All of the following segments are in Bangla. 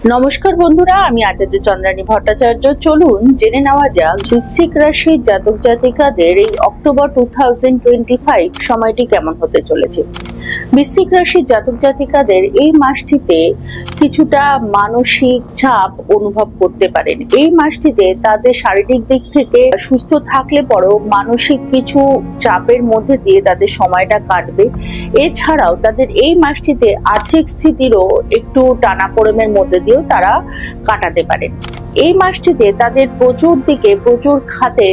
নমস্কার বন্ধুরা, আমি আচার্য চন্দ্রানী ভট্টাচার্য। চলুন জেনে নেওয়া যাক বৃশ্চিক রাশির জাতক জাতিকাদের এই অক্টোবর 2025 সময়টি কেমন হতে চলেছে। বৃশ্চিক রাশির জাতক জাতিকাদের এই মাসটিতে কিছুটা মানসিক চাপ অনুভব করতে পারেন। এই মাসটিতে তাদের শারীরিক দিক থেকে সুস্থ থাকলে পরেও মানসিক কিছু চাপের মধ্যে দিয়ে তাদের সময়টা কাটবে। এছাড়াও তাদের এই মাসটিতে আর্থিক স্থিতিরও একটু টানাপোড়েনের মধ্যে দিয়েও তারা কাটাতে পারেন। এই মাসটিতে তাদের প্রচুর খাতে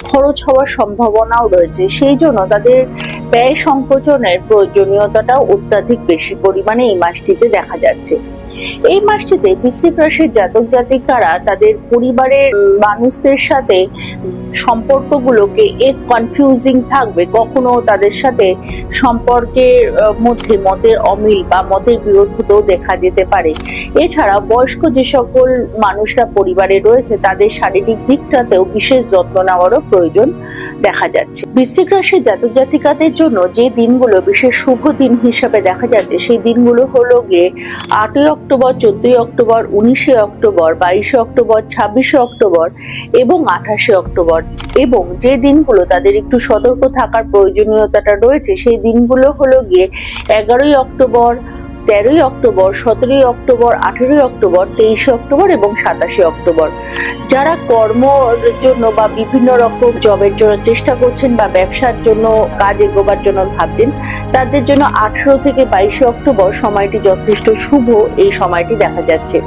খরচ হওয়ার সম্ভাবনাও রয়েছে, সেই জন্য তাদের ব্যয় সংকোচনের প্রয়োজনীয়তাটাও অত্যাধিক বেশি পরিমাণে এই মাসটিতে দেখা যাচ্ছে। এই মাসটিতে বৃশ্চিক রাশির জাতক জাতিকারা তাদের পরিবারের মানুষদের সাথে সম্পর্কগুলোকে কনফিউজিং থাকবে। কখনো তাদের সাথে সম্পর্কের মধ্যে মতের অমিল বা মতের বিরোধ হতেও দেখা যেতে পারে। এছাড়া বয়স্ক যে সকল মানুষরা পরিবারে রয়েছে তাদের শারীরিক দিকটাতেও বিশেষ যত্ন নেওয়ারও প্রয়োজন দেখা যাচ্ছে। বৃশ্চিক রাশির জাতক জাতিকাদের জন্য যে দিনগুলো বিশেষ শুভ দিন হিসাবে দেখা যাচ্ছে সেই দিনগুলো হলো গিয়ে 8ই অক্টোবর, 14ই অক্টোবর, 19শে অক্টোবর, 22শে অক্টোবর, 26শে অক্টোবর এবং 28শে অক্টোবর। এবং যে দিনগুলো তাদের একটু সতর্ক থাকার প্রয়োজনীয়তাটা রয়েছে সেই দিনগুলো হলো গিয়ে 11ই অক্টোবর, 13ই অক্টোবর, 17ই অক্টোবর, 18ই অক্টোবর, 23শে অক্টোবর এবং 27শে অক্টোবর। যারা কর্মের জন্য বা বিভিন্ন রকম জবের জন্য চেষ্টা করছেন বা ব্যবসার জন্য কাজ এগোবার জন্য ভাবছেন তাদের জন্য 18 থেকে 22শে অক্টোবর সময়টি যথেষ্ট শুভ এই সময়টি দেখা যাচ্ছে।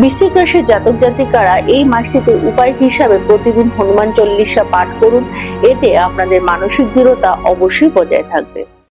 বৃশ্চিক রাশির জাতক জাতিকারা এই মাসটিতে উপায় হিসাবে প্রতিদিন হনুমান চল্লিশা পাঠ করুন, এতে আপনাদের মানসিক দৃঢ়তা অবশ্যই বজায় থাকবে।